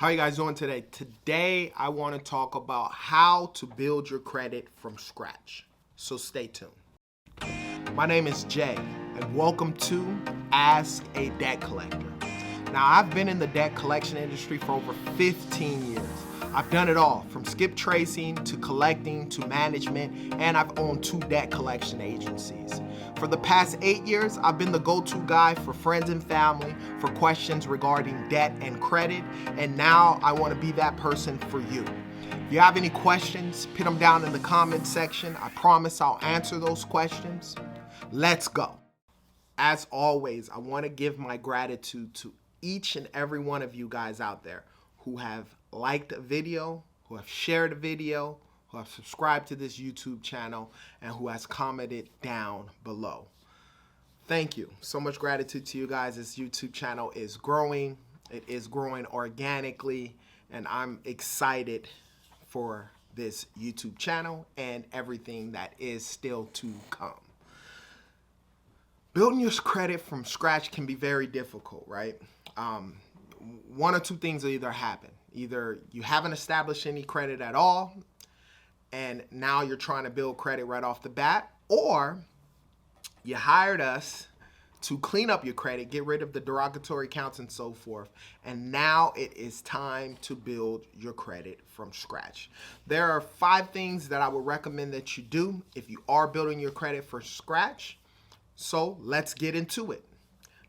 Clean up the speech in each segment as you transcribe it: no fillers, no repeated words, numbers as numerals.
How you guys doing today? Today, I want to talk about how to build your credit from scratch. So stay tuned. My name is Jay, and welcome to Ask a Debt Collector. Now, I've been in the debt collection industry for over 15 years. I've done it all, from skip tracing to collecting to management, and I've owned 2 debt collection agencies. For the past 8 years, I've been the go-to guy for friends and family for questions regarding debt and credit, and now I want to be that person for you. If you have any questions, put them down in the comment section. I promise I'll answer those questions. Let's go. As always, I want to give my gratitude to each and every one of you guys out there who have liked a video, who have shared a video, who have subscribed to this YouTube channel, and who has commented down below. Thank you. So much gratitude to you guys. This YouTube channel is growing. It is growing organically, and I'm excited for this YouTube channel and everything that is still to come. Building your credit from scratch can be very difficult, right? One or two things will either happen. Either you haven't established any credit at all, and now you're trying to build credit right off the bat, or you hired us to clean up your credit, get rid of the derogatory accounts and so forth, and now it is time to build your credit from scratch. There are 5 things that I would recommend that you do if you are building your credit from scratch. So let's get into it.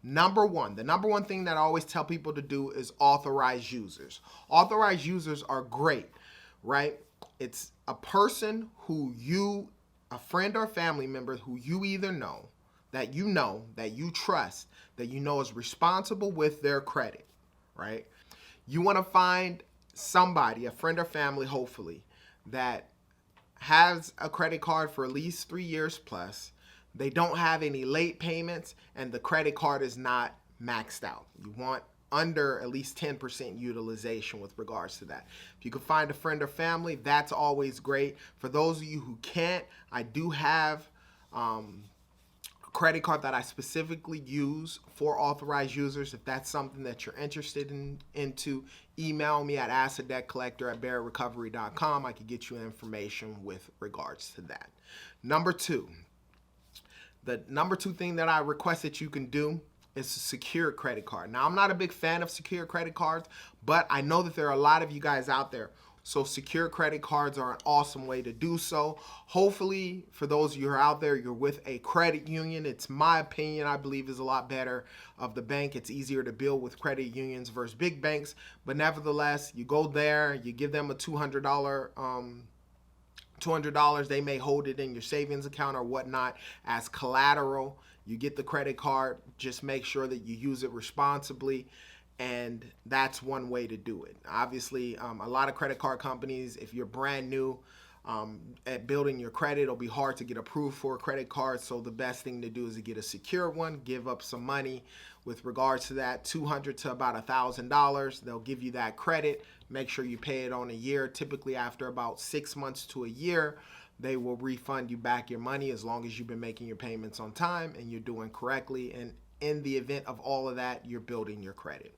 Number one, the number one thing that I always tell people to do is authorized users. Authorized users are great, right? It's a person who a friend or family member who you either know, that you trust, that you know is responsible with their credit, right? You want to find somebody, a friend or family, hopefully, that has a credit card for at least 3 years plus. They don't have any late payments, and the credit card is not maxed out. You want under at least 10% utilization with regards to that. If you can find a friend or family, that's always great. For those of you who can't, I do have a credit card that I specifically use for authorized users. If that's something that you're interested into, email me at assetdebtcollector@barrettrecovery.com. I can get you information with regards to that. The number two thing that I request that you can do is a secure credit card. Now, I'm not a big fan of secure credit cards, but I know that there are a lot of you guys out there. So secure credit cards are an awesome way to do so. Hopefully, for those of you who are out there, you're with a credit union. It's my opinion, I believe, is a lot better of the bank. It's easier to build with credit unions versus big banks. But nevertheless, you go there, you give them a $200, they may hold it in your savings account or whatnot as collateral. You get the credit card, just make sure that you use it responsibly, and that's one way to do it. Obviously, a lot of credit card companies, if you're brand new at building your credit, it'll be hard to get approved for a credit card, so the best thing to do is to get a secure one, give up some money with regards to that, $200 to about $1,000. They'll give you that credit. Make sure you pay it on a year. Typically, after about 6 months to a year, they will refund you back your money as long as you've been making your payments on time and you're doing correctly. And in the event of all of that, you're building your credit.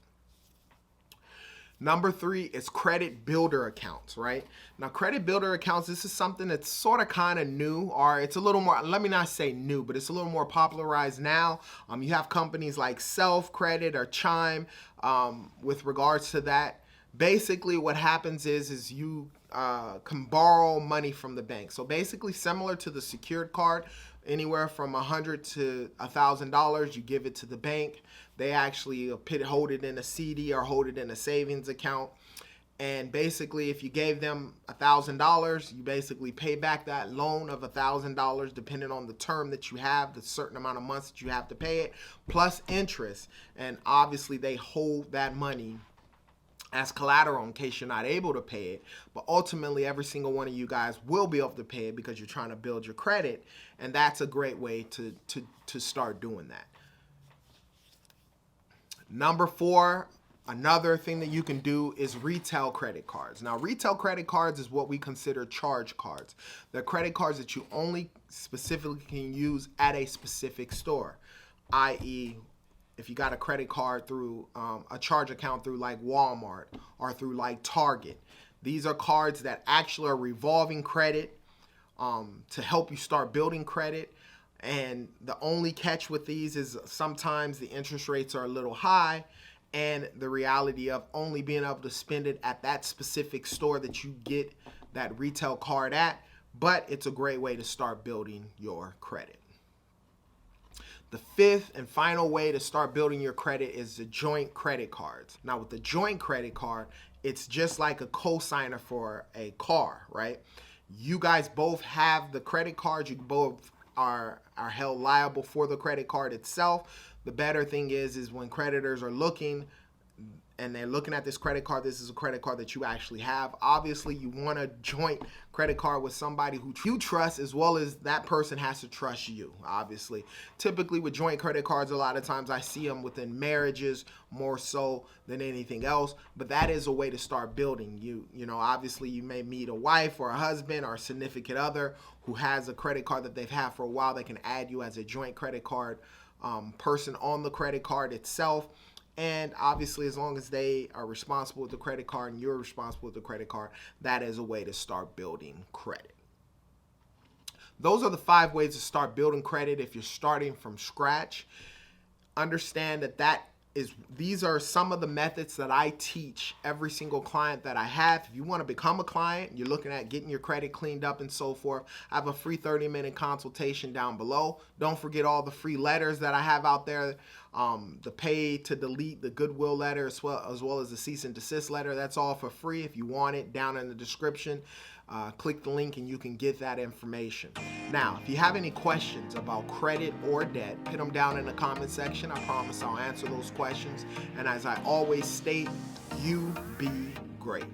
Number 3 is credit builder accounts, right? Now, credit builder accounts, this is something that's sort of kind of new, or it's a little more, let me not say new, but it's a little more popularized now. You have companies like Self Credit or Chime with regards to that. Basically, what happens is you can borrow money from the bank. So basically, similar to the secured card, anywhere from $100 to $1,000, you give it to the bank. They actually hold it in a CD or hold it in a savings account. And basically, if you gave them $1,000, you basically pay back that loan of $1,000 depending on the term that you have, the certain amount of months that you have to pay it, plus interest. And obviously, they hold that money as collateral in case you're not able to pay it. But ultimately, every single one of you guys will be able to pay it because you're trying to build your credit. And that's a great way to start doing that. Number 4, another thing that you can do is retail credit cards. Now, retail credit cards is what we consider charge cards. They're credit cards that you only specifically can use at a specific store, i.e., if you got a credit card through a charge account through like Walmart or through like Target. These are cards that actually are revolving credit to help you start building credit. And the only catch with these is sometimes the interest rates are a little high, and the reality of only being able to spend it at that specific store that you get that retail card at. But it's a great way to start building your credit. The fifth and final way to start building your credit is the joint credit cards. Now with the joint credit card, it's just like a co-signer for a car, right? You guys both have the credit card. You both are held liable for the credit card itself. The better thing is when creditors are looking and they're looking at this credit card, this is a credit card that you actually have. Obviously, you want a joint credit card with somebody who you trust, as well as that person has to trust you, obviously. Typically with joint credit cards, a lot of times I see them within marriages more so than anything else, but that is a way to start building. You know, obviously you may meet a wife or a husband or a significant other who has a credit card that they've had for a while. They can add you as a joint credit card person on the credit card itself. And obviously, as long as they are responsible with the credit card and you're responsible with the credit card, that is a way to start building credit. Those are the 5 ways to start building credit if you're starting from scratch. Understand that these are some of the methods that I teach every single client that I have. If you want to become a client, you're looking at getting your credit cleaned up and so forth, I have a free 30-minute consultation down below. Don't forget all the free letters that I have out there, the pay to delete, the Goodwill letter, as well as the cease and desist letter. That's all for free. If you want it, down in the description, click the link and you can get that information. Now, if you have any questions about credit or debt, put them down in the comment section. I promise I'll answer those questions. And as I always state, you be great.